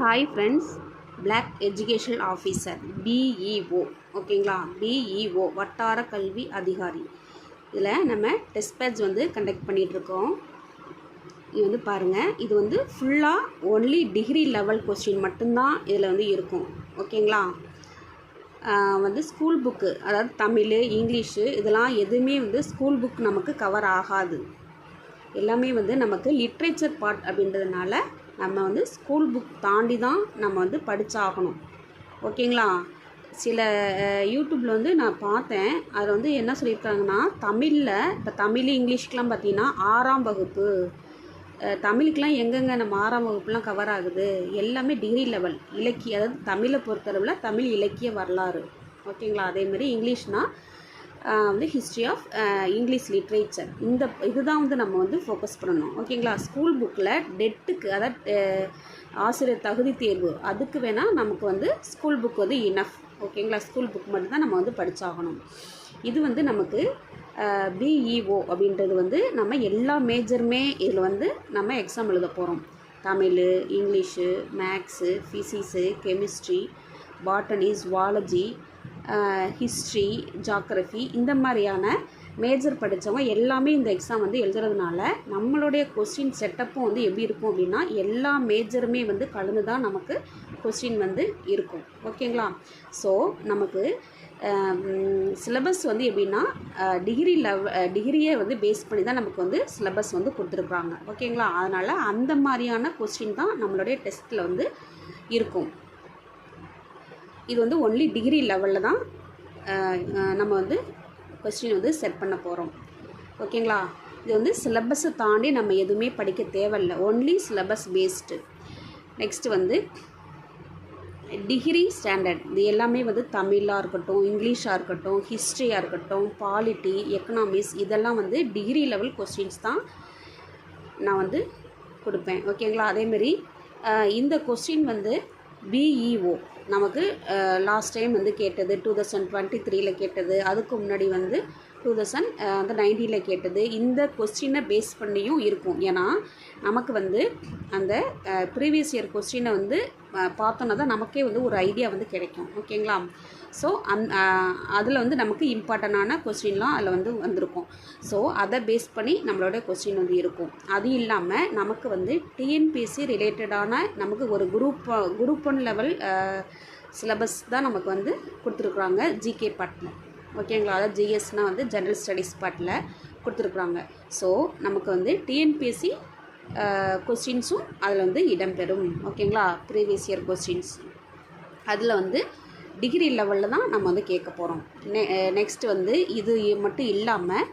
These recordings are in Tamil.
Hi friends, black educational officer BEO ஓகேங்களா. பிஇஓ வட்டார கல்வி அதிகாரி. இதில் நம்ம டெஸ்ட் பேட்ச் வந்து கண்டக்ட் பண்ணிகிட்ருக்கோம். இது வந்து பாருங்கள், இது வந்து ஃபுல்லாக ஒன்லி டிகிரி லெவல் கொஸ்டின் மட்டும்தான் இதில் வந்து இருக்கும் ஓகேங்களா. வந்து ஸ்கூல் புக்கு, அதாவது தமிழ், இங்கிலீஷு இதெல்லாம் எதுவுமே வந்து ஸ்கூல் புக் நமக்கு கவர் ஆகாது. எல்லாமே வந்து நமக்கு லிட்ரேச்சர் பார்ட் அப்படின்றதுனால நம்ம வந்து ஸ்கூல் புக் தாண்டி தான் நம்ம வந்து படித்தாகணும் ஓகேங்களா. சில யூடியூப்பில் வந்து நான் பார்த்தேன், அதில் வந்து என்ன சொல்லியிருக்காங்கன்னா, தமிழில் இப்போ தமிழ் இங்கிலீஷ்க்கெலாம் பார்த்திங்கன்னா 6ஆம் வகுப்பு, தமிழுக்கெலாம் எங்கெங்கே நம்ம 6ஆம் வகுப்புலாம் கவர் ஆகுது, எல்லாமே டிகிரி லெவல் இலக்கிய, அதாவது தமிழை பொறுத்தளவில் தமிழ் இலக்கிய வரலாறு ஓகேங்களா. அதேமாதிரி இங்கிலீஷ்னால் வந்து ஹிஸ்ட்ரி ஆஃப் இங்கிலீஷ் லிட்ரேச்சர். இதுதான் வந்து நம்ம வந்து ஃபோக்கஸ் பண்ணணும் ஓகேங்களா. ஸ்கூல் புக்கில் டெட்டுக்கு, அதாவது ஆசிரியர் தகுதி தேர்வு, அதுக்கு வேணால் நமக்கு வந்து ஸ்கூல் புக் வந்து இனஃப் ஓகேங்களா. ஸ்கூல் புக் மட்டும்தான் நம்ம வந்து படித்தாகணும். இது வந்து நமக்கு பிஇஓ அப்படின்றது வந்து நம்ம எல்லா மேஜருமே இதில் வந்து நம்ம எக்ஸாம் எழுத போகிறோம். Tamil, English, maths, physics, chemistry, botany, zoology, history, geography, இந்த மாதிரியான மேஜர் படித்தவங்க எல்லாமே இந்த எக்ஸாம் வந்து எழுதுறதுனால நம்மளுடைய கொஸ்டின் செட்டப்பும் வந்து எப்படி இருக்கும் அப்படின்னா, எல்லா மேஜருமே வந்து கலந்து தான் நமக்கு கொஸ்டின் வந்து இருக்கும் ஓகேங்களா. ஸோ நமக்கு சிலபஸ் வந்து எப்படின்னா டிகிரியை வந்து பேஸ் பண்ணி தான் நமக்கு வந்து சிலபஸ் வந்து கொடுத்துருக்குறாங்க ஓகேங்களா. அதனால் அந்த மாதிரியான கொஸ்டின் தான் நம்மளுடைய டெஸ்ட்டில் வந்து இருக்கும். இது வந்து ஒன்லி டிகிரி லெவலில் தான் நம்ம வந்து கொஸ்டின் வந்து செட் பண்ண போகிறோம் ஓகேங்களா. இது வந்து சிலபஸை தாண்டி நம்ம எதுவுமே படிக்க தேவையில்லை, ஒன்லி சிலபஸ் பேஸ்டு. நெக்ஸ்ட்டு வந்து டிகிரி ஸ்டாண்டர்ட். இது எல்லாமே வந்து தமிழாக இருக்கட்டும், இங்கிலீஷாக இருக்கட்டும், ஹிஸ்ட்ரியாக இருக்கட்டும், பாலிட்டி, எக்கனாமிக்ஸ், இதெல்லாம் வந்து டிகிரி லெவல் கொஸ்டின்ஸ் தான் நான் வந்து கொடுப்பேன் ஓகேங்களா. அதேமாரி இந்த கொஸ்டின் வந்து பிஇஓ நமக்கு லாஸ்ட் டைம் வந்து கேட்டது 2023 கேட்டது, அதுக்கு முன்னாடி வந்து 2019 கேட்டது. இந்த கொஸ்டினை பேஸ் பண்ணியும் இருக்கும். ஏன்னா நமக்கு வந்து அந்த ப்ரீவியஸ் இயர் கொஸ்டினை வந்து பார்த்தோன்னா தான் நமக்கே வந்து ஒரு ஐடியா வந்து கிடைக்கும் ஓகேங்களா. ஸோ அதில் வந்து நமக்கு இம்பார்ட்டண்டான கொஸ்டின்லாம் அதில் வந்து வந்திருக்கும். ஸோ அதை பேஸ் பண்ணி நம்மளோட கொஸ்டின் வந்து இருக்கும். அது இல்லாமல் நமக்கு வந்து டிஎன்பிஎஸ்சி ரிலேட்டடான நமக்கு ஒரு குரூப் 1 லெவல் சிலபஸ் தான் நமக்கு வந்து கொடுத்துருக்குறாங்க ஜிகே பார்ட்டில் ஓகேங்களா. அதாவது ஜிஎஸ்னால் வந்து ஜென்ரல் ஸ்டடீஸ் பார்ட்டில் கொடுத்துருக்குறாங்க. ஸோ நமக்கு வந்து டிஎன்பிஎஸ்சி கொஸ்டின்ஸும் அதில் வந்து இடம்பெறும் ஓகேங்களா. ப்ரீவியஸ் இயர் கொஸ்டின்ஸ் அதில் வந்து டிகிரி லெவலில் தான் நம்ம வந்து கேட்க போகிறோம். நெக்ஸ்ட் வந்து இது மட்டும் இல்லாமல்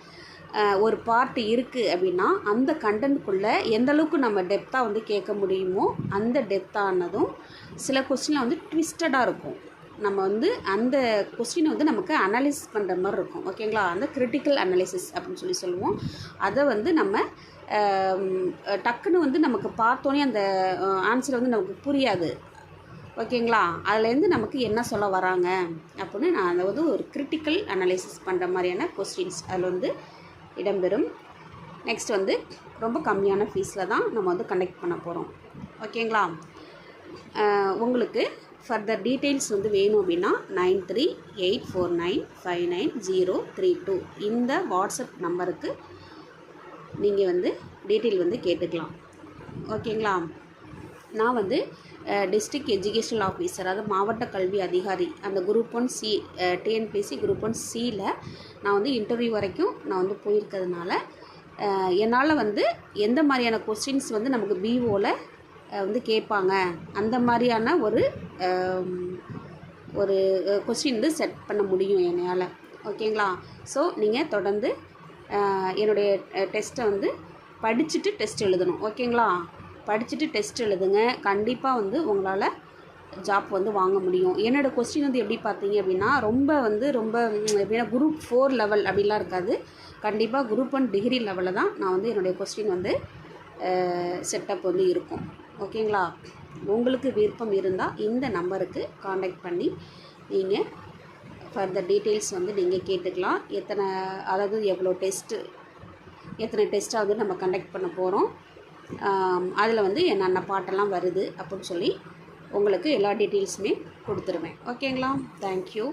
ஒரு பார்ட் இருக்குது அப்படின்னா, அந்த கண்டென்ட்குள்ளே எந்தளவுக்கு நம்ம டெப்த்தாக வந்து கேட்க முடியுமோ அந்த டெப்த்தானதும் சில கொஸ்டினில் வந்து ட்விஸ்டடாக இருக்கும். நம்ம வந்து அந்த கொஸ்டினை வந்து நமக்கு அனலைஸ் பண்ணுற மாதிரி இருக்கும் ஓகேங்களா. அந்த கிரிட்டிக்கல் அனலைசிஸ் அப்படின்னு சொல்லுவோம். அதை வந்து நம்ம டக்குன்னு வந்து நமக்கு பார்த்தோன்னே அந்த ஆன்சர் வந்து நமக்கு புரியாது ஓகேங்களா. அதுலேருந்து நமக்கு என்ன சொல்ல வராங்க அப்படின்னு நான் அதை வந்து ஒரு கிரிட்டிக்கல் அனலைசிஸ் பண்ணுற மாதிரியான கொஸ்டின்ஸ் அதில் வந்து இடம்பெறும். நெக்ஸ்ட் வந்து ரொம்ப கம்மியான ஃபீஸில் தான் நம்ம வந்து கண்டக்ட் பண்ண போகிறோம் ஓகேங்களா. உங்களுக்கு ஃபர்தர் டீட்டெயில்ஸ் வந்து வேணும் அப்படின்னா 9384959032 இந்த வாட்ஸ்அப் நம்பருக்கு நீங்கள் வந்து டீட்டெயில் வந்து கேட்டுக்கலாம் ஓகேங்களா. நான் வந்து டிஸ்ட்ரிக்ட் எஜுகேஷனல் ஆஃபீஸர், அதாவது மாவட்ட கல்வி அதிகாரி, அந்த குரூப் 1 சி டிஎன்பிஎஸ்சி குரூப் 1 சியில் நான் வந்து இன்டர்வியூ வரைக்கும் நான் வந்து போயிருக்கிறதுனால என்னால் வந்து எந்த மாதிரியான கொஸ்டின்ஸ் வந்து நமக்கு பிஓவில் வந்து கேட்பாங்க அந்த மாதிரியான ஒரு கொஸ்டின் வந்து செட் பண்ண முடியும் என்னால் ஓகேங்களா. ஸோ நீங்கள் தொடர்ந்து என்னுடைய டெஸ்ட்டை வந்து படிச்சுட்டு டெஸ்ட் எழுதணும் ஓகேங்களா. படிச்சுட்டு டெஸ்ட் எழுதுங்க, கண்டிப்பாக வந்து உங்களால் ஜாப் வந்து வாங்க முடியும். என்னோடய கொஸ்டின் வந்து எப்படி பார்த்தீங்க அப்படின்னா, ரொம்ப எப்படின்னா குரூப் 4 லெவல் அப்படிலாம் இருக்காது. கண்டிப்பாக குரூப் 1 டிகிரி லெவலில் தான் நான் வந்து என்னுடைய கொஸ்டின் வந்து செட்டப் வந்து இருக்கும் ஓகேங்களா. உங்களுக்கு விருப்பம் இருந்தால் இந்த நம்பருக்கு காண்டாக்ட் பண்ணி நீங்கள் ஃபர்தர் டீட்டெயில்ஸ் வந்து நீங்கள் கேட்டுக்கலாம். அதாவது எத்தனை டெஸ்ட்டாவது நம்ம கண்டக்ட் பண்ண போகிறோம், அதில் வந்து என்னென்ன பாட்டெல்லாம் வருது அப்படின்னு சொல்லி உங்களுக்கு எல்லா டீட்டெயில்ஸுமே கொடுத்துருவேன். ஓகேங்களா? தேங்க்யூ.